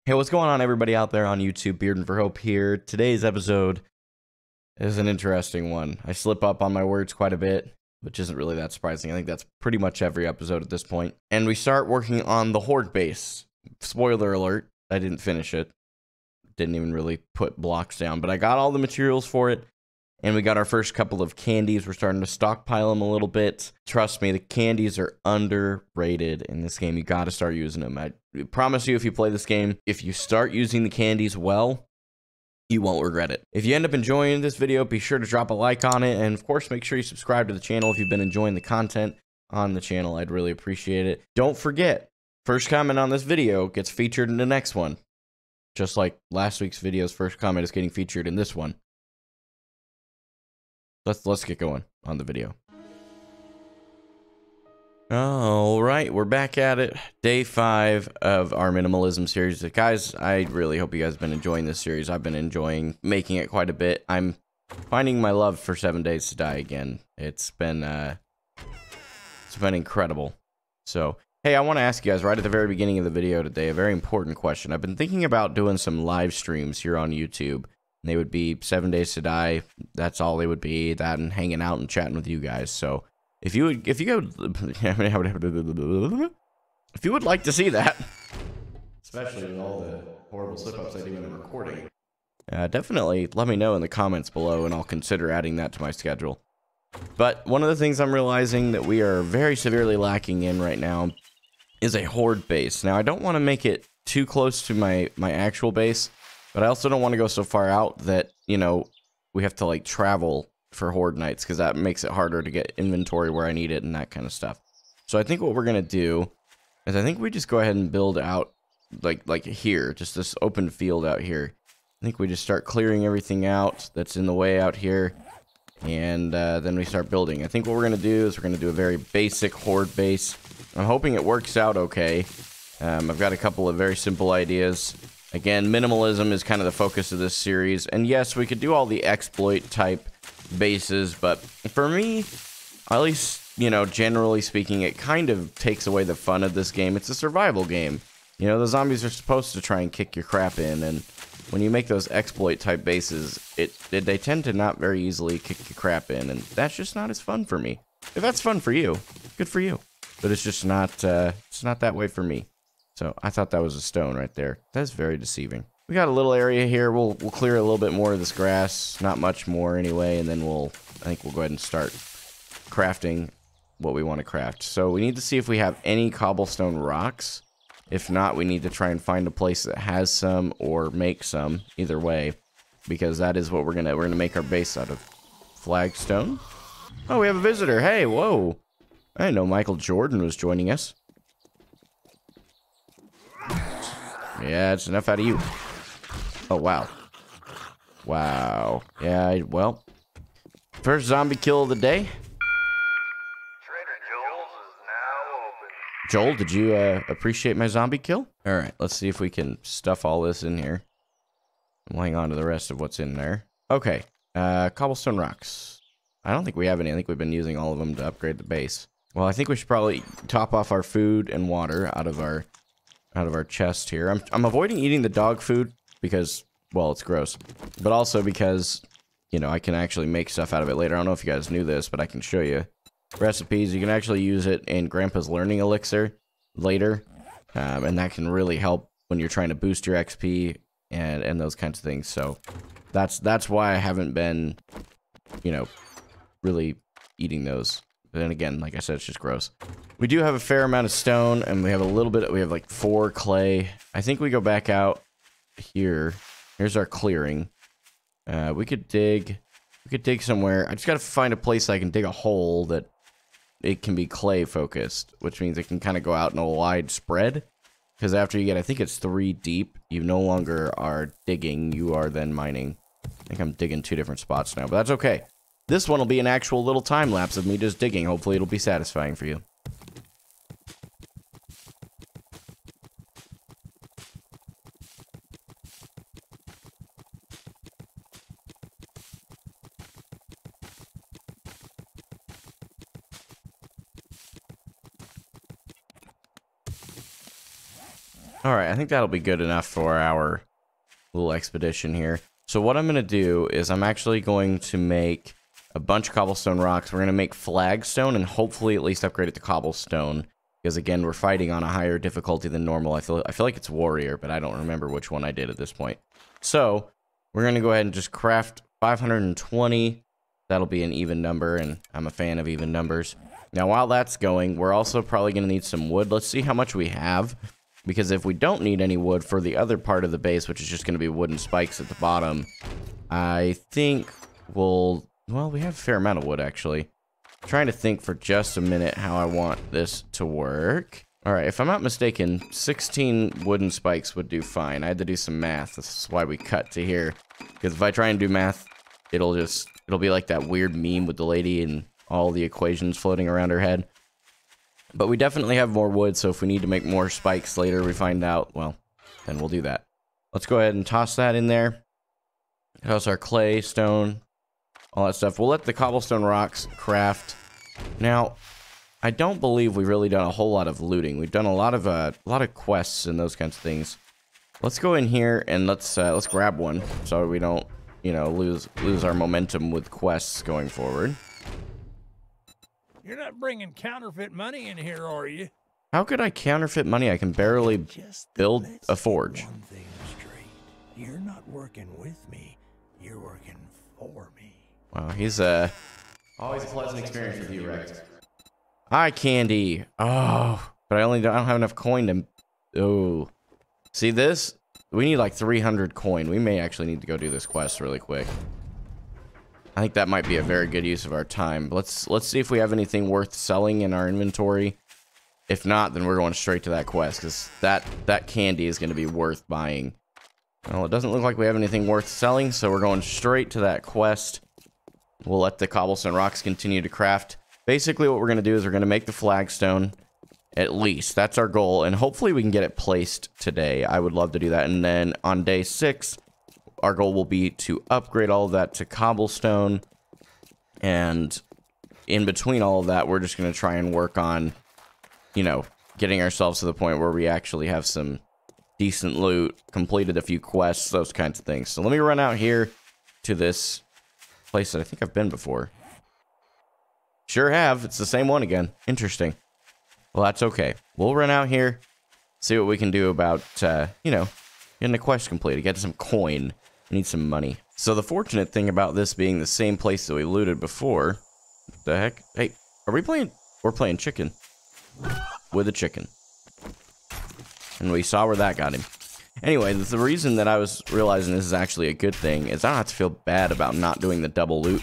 Hey, what's going on, everybody out there on YouTube? Bearden for Hope here. Today's episode is an interesting one. I slip up on my words quite a bit, which isn't really that surprising. I think that's pretty much every episode at this point. And we start working on the Horde base. Spoiler alert, I didn't finish it. Didn't even really put blocks down, but I got all the materials for it. And we got our first couple of candies. We're starting to stockpile them a little bit. Trust me, the candies are underrated in this game. You got to start using them. I promise you, if you play this game, if you start using the candies well, you won't regret it. If you end up enjoying this video, be sure to drop a like on it. And of course, make sure you subscribe to the channel if you've been enjoying the content on the channel. I'd really appreciate it. Don't forget, first comment on this video gets featured in the next one. Just like last week's video's first comment is getting featured in this one. Let's get going on the video. All right, we're back at it. Day 5 of our minimalism series. Guys, I really hope you guys have been enjoying this series. I've been enjoying making it quite a bit. I'm finding my love for 7 Days to Die again. It's been incredible. So, hey, I want to ask you guys right at the very beginning of the video today a very important question. I've been thinking about doing some live streams here on YouTube. They would be 7 Days to Die. That's all they would be. That and hanging out and chatting with you guys. So if you would like to see that, especially with all the horrible slip-ups I do in the recording, definitely let me know in the comments below, and I'll consider adding that to my schedule. But one of the things I'm realizing that we are very severely lacking in right now is a horde base. Now, I don't want to make it too close to my actual base, but I also don't want to go so far out that, you know, we have to, like, travel for horde nights, because that makes it harder to get inventory where I need it and that kind of stuff. So I think what we're going to do is I think we just go ahead and build out, like here, just this open field out here. I think we just start clearing everything out that's in the way out here, and then we start building. I think what we're going to do is we're going to do a very basic horde base. I'm hoping it works out okay. I've got a couple of very simple ideas. Again, minimalism is kind of the focus of this series. And yes, we could do all the exploit type bases, but for me, at least, you know, generally speaking, it kind of takes away the fun of this game. It's a survival game. You know, the zombies are supposed to try and kick your crap in, and when you make those exploit type bases, they tend to not very easily kick your crap in, and that's just not as fun for me. If that's fun for you, good for you. But it's just not, it's not that way for me. So I thought that was a stone right there. That's very deceiving. We got a little area here. We'll clear a little bit more of this grass. Not much more anyway. And then I think we'll go ahead and start crafting what we want to craft. So we need to see if we have any cobblestone rocks. If not, we need to try and find a place that has some or make some. Either way, because that is what we're gonna make our base out of. Flagstone. Oh, we have a visitor. Hey, whoa! I didn't know Michael Jordan was joining us. Yeah, it's enough out of you. Oh, wow. Wow. Yeah, well. First zombie kill of the day. Trader Joel's is now open. Joel, did you appreciate my zombie kill? Alright, let's see if we can stuff all this in here. We'll hang on to the rest of what's in there. Okay. Cobblestone rocks. I don't think we have any. I think we've been using all of them to upgrade the base. Well, I think we should probably top off our food and water out of our chest here. I'm avoiding eating the dog food because, well, it's gross. But also because, you know, I can actually make stuff out of it later. I don't know if you guys knew this, but I can show you recipes. You can actually use it in Grandpa's Learning Elixir later. And that can really help when you're trying to boost your XP and those kinds of things. So that's why I haven't been, you know, really eating those. But then again, like I said, it's just gross. We do have a fair amount of stone, and we have a little bit. We have like 4 clay. I think we go back out here. Here's our clearing. We could dig somewhere. I just gotta find a place I can dig a hole that it can be clay focused, which means it can kind of go out in a wide spread. Because after you get, I think it's 3 deep, you no longer are digging. You are then mining. I think I'm digging 2 different spots now, but that's okay. This one will be an actual little time lapse of me just digging. Hopefully it'll be satisfying for you. Alright, I think that'll be good enough for our little expedition here. So what I'm going to do is I'm actually going to make a bunch of cobblestone rocks. We're going to make flagstone and hopefully at least upgrade it to cobblestone. Because again, we're fighting on a higher difficulty than normal. I feel like it's warrior, but I don't remember which one I did at this point. So we're going to go ahead and just craft 520. That'll be an even number, and I'm a fan of even numbers. Now, while that's going, we're also probably going to need some wood. Let's see how much we have. Because if we don't need any wood for the other part of the base, which is just going to be wooden spikes at the bottom, I think well, we have a fair amount of wood, actually. I'm trying to think for just a minute how I want this to work. Alright, if I'm not mistaken, 16 wooden spikes would do fine. I had to do some math. This is why we cut to here. Because if I try and do math, it'll be like that weird meme with the lady and all the equations floating around her head. But we definitely have more wood, so if we need to make more spikes later, we find out, well, then we'll do that. Let's go ahead and toss that in there. Toss our clay, stone, all that stuff. We'll let the cobblestone rocks craft. Now, I don't believe we've really done a whole lot of looting. We've done a lot of quests and those kinds of things. Let's go in here and let's grab one so we don't, you know, lose our momentum with quests going forward. You're not bringing counterfeit money in here, are you? How could I counterfeit money? I can barely build a forge. One thing straight. You're not working with me. You're working for me. Wow, he's always a pleasant experience with you, Rex. Eye candy. Oh, but I don't have enough coin to. Oh, see this? We need like 300 coin. We may actually need to go do this quest really quick. I think that might be a very good use of our time. Let's see if we have anything worth selling in our inventory. If not, then we're going straight to that quest, because that candy is going to be worth buying. Well, it doesn't look like we have anything worth selling, so we're going straight to that quest. We'll let the cobblestone rocks continue to craft. Basically, what we're going to do is we're going to make the flagstone. At least, that's our goal, and hopefully we can get it placed today. I would love to do that, and then on day 6... our goal will be to upgrade all of that to cobblestone, and in between all of that, we're just going to try and work on, you know, getting ourselves to the point where we actually have some decent loot, completed a few quests, those kinds of things. So let me run out here to this place that I think I've been before. Sure have. It's the same one again. Interesting. Well, that's okay. We'll run out here, see what we can do about, you know, getting a quest completed, get some coin. I need some money. So the fortunate thing about this being the same place that we looted before, the heck? Hey, are we playing? We're playing chicken with a chicken. And we saw where that got him. Anyway, the reason that I was realizing this is actually a good thing is I don't have to feel bad about not doing the double loot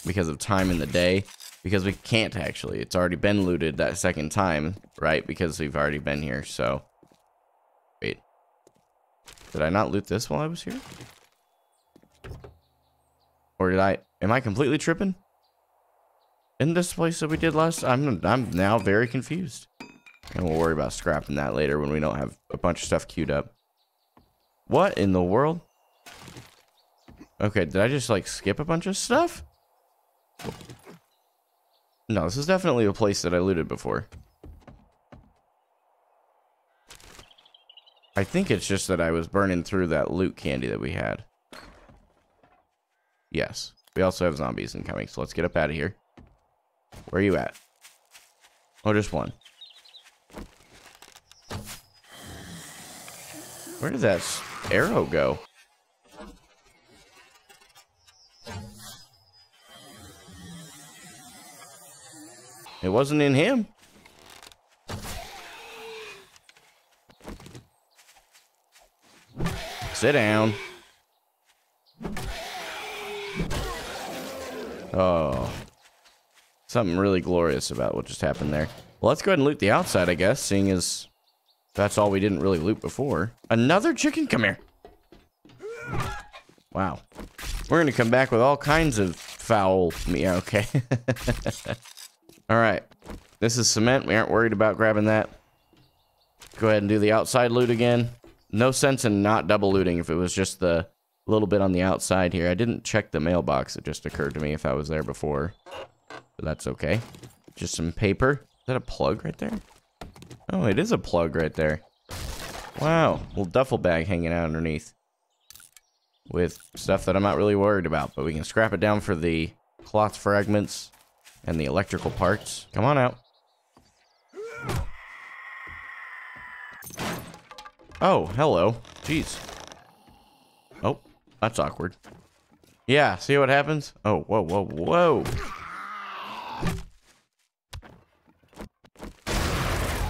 because of time in the day. Because we can't actually. It's already been looted that second time, right? Because we've already been here, so. Wait. Did I not loot this while I was here? Or did I? Am I completely tripping? In this place that we did last? I'm now very confused. And we'll worry about scrapping that later when we don't have a bunch of stuff queued up. What in the world? Okay, did I just like skip a bunch of stuff? No, this is definitely a place that I looted before. I think it's just that I was burning through that loot candy that we had. Yes. We also have zombies incoming, so let's get up out of here. Where are you at? Oh, just one. Where did that arrow go? It wasn't in him. Sit down. Oh. Something really glorious about what just happened there. Well, let's go ahead and loot the outside, I guess, seeing as that's all we didn't really loot before. Another chicken? Come here. Wow. We're going to come back with all kinds of foul meat. Okay. Alright. This is cement. We aren't worried about grabbing that. Go ahead and do the outside loot again. No sense in not double looting if it was just the little bit on the outside here. I didn't check the mailbox. It just occurred to me if I was there before. But that's okay. Just some paper. Is that a plug right there? Oh, it is a plug right there. Wow, little duffel bag hanging out underneath. With stuff that I'm not really worried about, but we can scrap it down for the cloth fragments and the electrical parts. Come on out. Oh, hello. Jeez. Oh, that's awkward. Yeah, see what happens? Oh, whoa, whoa, whoa.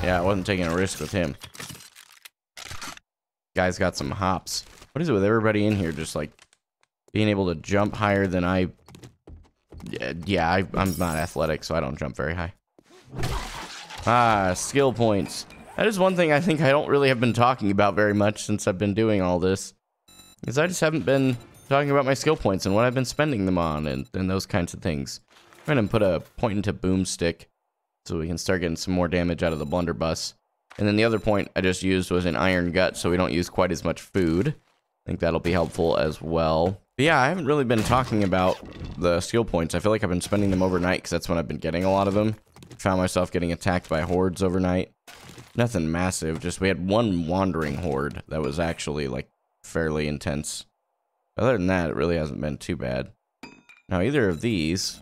Yeah, I wasn't taking a risk with him. Guy's got some hops. What is it with everybody in here just like being able to jump higher than I... Yeah, I'm not athletic, so I don't jump very high. Ah, skill points. That is one thing I think I don't really have been talking about very much since I've been doing all this. Because I just haven't been talking about my skill points and what I've been spending them on and those kinds of things. I'm going to put a point into boomstick so we can start getting some more damage out of the blunderbuss. And then the other point I just used was an iron gut, so we don't use quite as much food. I think that'll be helpful as well. But yeah, I haven't really been talking about the skill points. I feel like I've been spending them overnight because that's when I've been getting a lot of them. Found myself getting attacked by hordes overnight. Nothing massive, just we had one wandering horde that was actually like fairly intense. Other than that, it really hasn't been too bad. Now either of these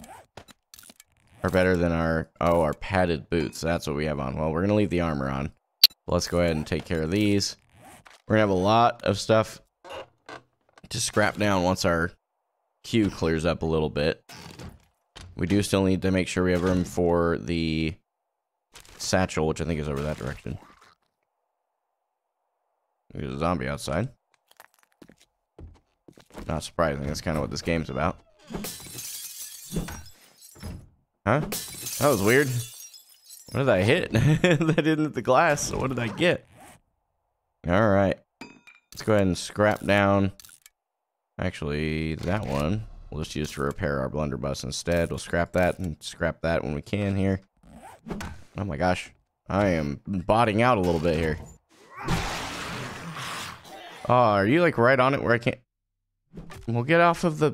are better than our padded boots. That's what we have on. Well, we're gonna leave the armor on. Let's go ahead and take care of these. We're gonna have a lot of stuff to scrap down once our queue clears up a little bit. We do still need to make sure we have room for the satchel, which I think is over that direction. There's a zombie outside. Not surprising, that's kind of what this game's about. Huh? That was weird. What did I hit? That didn't hit the glass, so what did I get? Alright. Let's go ahead and scrap down. Actually, that one we'll just use to repair our blunderbuss instead. We'll scrap that and scrap that when we can here. Oh my gosh. I am botting out a little bit here. Oh, are you like right on it where I can't... We'll get off of the...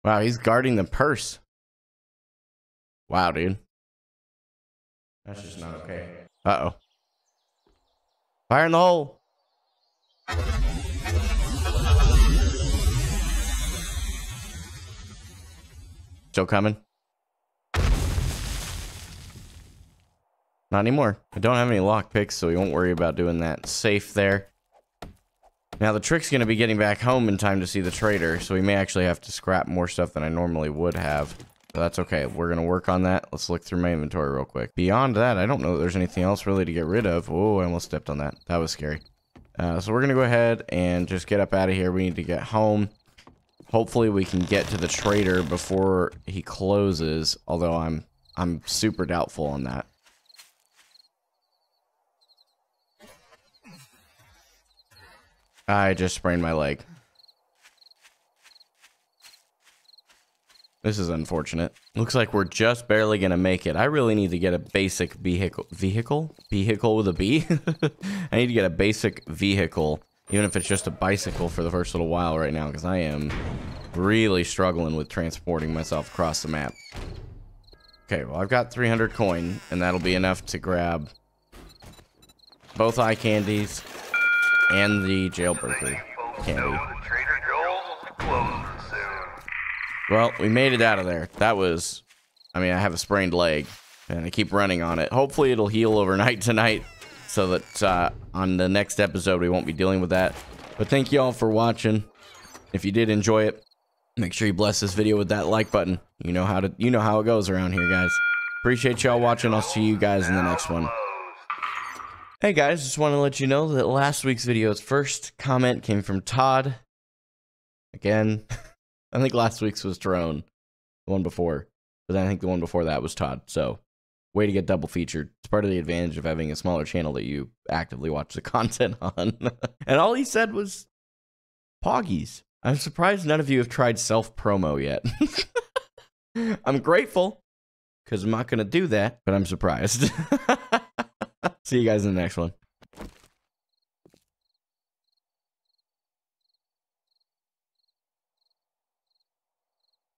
Wow, he's guarding the purse. Wow, dude. That's just not okay. Uh-oh. Fire in the hole. Still coming? Not anymore. I don't have any lockpicks, so we won't worry about doing that. Safe there. Now, the trick's going to be getting back home in time to see the trader, so we may actually have to scrap more stuff than I normally would have. But that's okay. We're going to work on that. Let's look through my inventory real quick. Beyond that, I don't know that there's anything else really to get rid of. Oh, I almost stepped on that. That was scary. So we're going to go ahead and just get up out of here. We need to get home. Hopefully, we can get to the trader before he closes, although I'm super doubtful on that. I just sprained my leg. This is unfortunate. Looks like we're just barely gonna make it. I really need to get a basic vehicle with a B? I need to get a basic vehicle, even if it's just a bicycle for the first little while right now, because I am really struggling with transporting myself across the map. Okay, well, I've got 300 coin, and that'll be enough to grab both eye candies and the jailbreaker candy. Well, we made it out of there. That was... I mean, I have a sprained leg, and I keep running on it. Hopefully, it'll heal overnight tonight, so that on the next episode, we won't be dealing with that. But thank you all for watching. If you did enjoy it, make sure you bless this video with that like button. You know how it goes around here, guys. Appreciate y'all watching. I'll see you guys in the next one. Hey guys, just want to let you know that last week's video's first comment came from Todd. Again, I think last week's was Tyrone, the one before, but then I think the one before that was Todd. So, way to get double featured. It's part of the advantage of having a smaller channel that you actively watch the content on. And all he said was Poggies. I'm surprised none of you have tried self-promo yet. I'm grateful, because I'm not going to do that, but I'm surprised. See you guys in the next one.